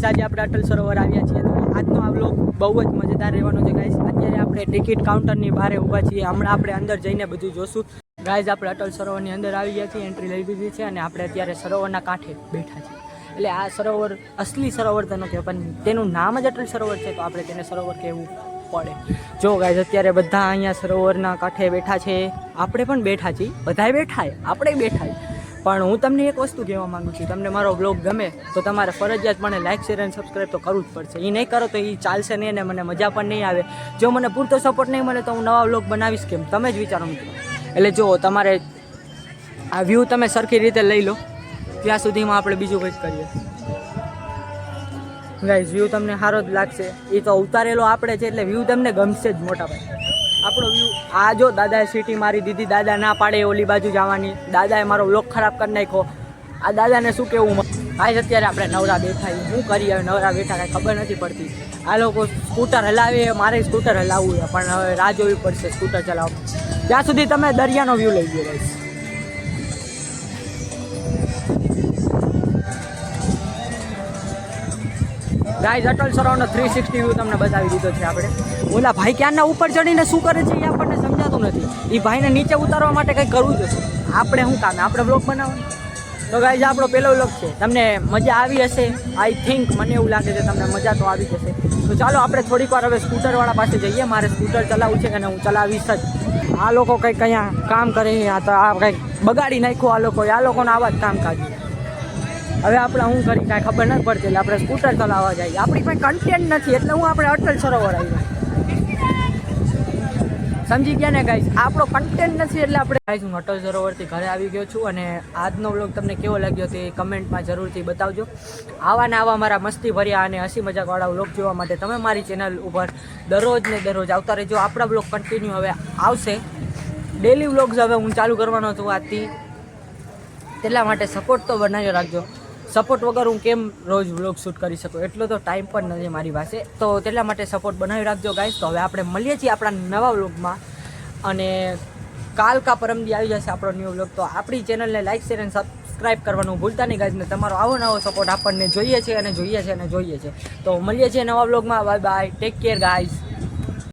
આજે આપણે અટલ સરોવર આવ્યા છીએ. તો આજનો આ વ્લોગ બહુ જ મજેદાર રહેવાનો છે ગાઈસ. અત્યારે આપણે ટિકિટ કાઉન્ટરની બહાર ઊભા છીએ. હમણાં આપણે અંદર જઈને બધું જોશું. ગાઈસ આપણે અટલ સરોવરની અંદર આવી ગયા છીએ, એન્ટ્રી લઈ લીધી છે અને આપણે અત્યારે સરોવરના કાંઠે બેઠા છીએ. એટલે આ સરોવર અસલી સરોવર તો નથી પણ તેનું નામ જ અટલ સરોવર છે, તો આપણે તેને સરોવર કહેવું પડે. જો ગાઈસ અત્યારે બધા અહીંયા સરોવરના કાંઠે બેઠા છે. આપણે પણ બેઠા છીએ, બધાય બેઠા, આપણે બેઠા. પણ હું તમને એક વસ્તુ કહેવા માગું છું, તમને મારો બ્લોગ ગમે તો તમારે ફરજિયાતપણે લાઇક શેર અને સબસ્ક્રાઈબ તો કરવું જ પડશે. એ નહીં કરો તો એ ચાલશે નહીં અને મને મજા પણ નહીં આવે. જો મને પૂરતો સપોર્ટ નહીં મળે તો હું નવા બ્લોગ બનાવીશ કેમ, તમે જ વિચારો મિત્રો. એટલે જો તમારે આ વ્યૂ તમે સરખી રીતે લઈ લો, ત્યાં સુધીમાં આપણે બીજું કંઈક કરીએ. ગાઈઝ વ્યૂ તમને સારો જ લાગશે, એ તો ઉતારેલો આપણે છે એટલે વ્યૂ તમને ગમશે જ મોટા ભાઈ. આપણો વ્યૂ આ જો દાદાએ સીટી મારી દીધી, દાદા ના પાડે ઓલી બાજુ જવાની, દાદાએ મારો વ્લોગ ખરાબ કરી નાખ્યો. આ દાદાને શું કહેવું. આજ અત્યારે આપણે નવરા બેઠા, શું કરીએ હવે નવરા બેઠા કાંઈ ખબર નથી પડતી. આ લોકો સ્કૂટર હલાવે, મારે સ્કૂટર હલાવવું છે પણ હવે રાહ જોવી પડશે સ્કૂટર ચલાવવા. ત્યાં સુધી તમે દરિયાનો વ્યૂ લઈ ગયો ગાઈસ. ગાઈસ અટલ સરોવરનો 360 વ્યૂ તમને બતાવી દીધો છે આપણે. ઓલા ભાઈ ક્યાંના ઉપર ચડીને શું કરે છે એ આપણને સમજાતું નથી. એ ભાઈને નીચે ઉતારવા માટે કંઈક કરવું જોશે. આપણે શું કામ, આપણે બ્લોગ બનાવવાનું. તો ગાઈસ આપણો પહેલો બ્લોગ છે, તમને મજા આવી હશે. આઈ થિંક મને એવું લાગે છે તમને મજા તો આવી જશે. તો ચાલો આપણે થોડીક વાર હવે સ્કૂટરવાળા પાસે જઈએ. મારે સ્કૂટર ચલાવવું છે અને હું ચલાવીશ જ. આ લોકો કંઈક અહીંયા કામ કરે, આ તો આ કંઈક બગાડી નાખ્યું આ લોકોએ. આ લોકોનો આવા જ કામ કાઢ્યું. હવે આપણે શું કરી કાંઈ ખબર નથી પડતી એટલે આપણે સ્કૂટર ચલાવવા જઈએ. આપણી પાસે કન્ટેન્ટ નથી એટલે હું આપણે અટલ સરોવર આવ્યો. સમજી ગયા ને ગાઈસ, આપણો કન્ટેન્ટ નથી એટલે આપણે ગાઈસ હું અટલ સરોવરથી ઘરે આવી ગયો છું. અને આજનો વ્લોગ તમને કેવો લાગ્યો તે કમેન્ટમાં જરૂરથી બતાવજો. આવા ને આવા મારા મસ્તી ભર્યા અને હસી મજાકવાળા વ્લોગ જોવા માટે તમે મારી ચેનલ ઉપર દરરોજ ને દરરોજ આવતા રહેજો. આપણા વ્લોગ કન્ટિન્યુ હવે આવશે, ડેલી વ્લોગ્સ હવે હું ચાલુ કરવાનો છું આજથી. એટલા માટે સપોર્ટ તો બનાવી રાખજો. સપોર્ટ વગર હું કેમ રોજ વ્લોગ શૂટ કરી શકું, એટલો તો ટાઈમ પણ નથી મારી પાસે. તો તેટલા માટે સપોર્ટ બનાવી રાખજો ગાઈસ. તો હવે આપણે મળીએ છીએ આપણા નવા વ્લોગમાં અને કાલ કા પરમદી આવી જશે આપણો ન્યૂ વ્લોગ. તો આપણી ચેનલને લાઈક શેર અને સબસ્ક્રાઈબ કરવાનું ભૂલતા નહીં ગાઈસ. ને તમારો આવો નવો સપોર્ટ આપણને જોઈએ છે અને જોઈએ છે અને જોઈએ છે. તો મળીએ છીએ નવા વ્લોગમાં. Bye bye, take care guys.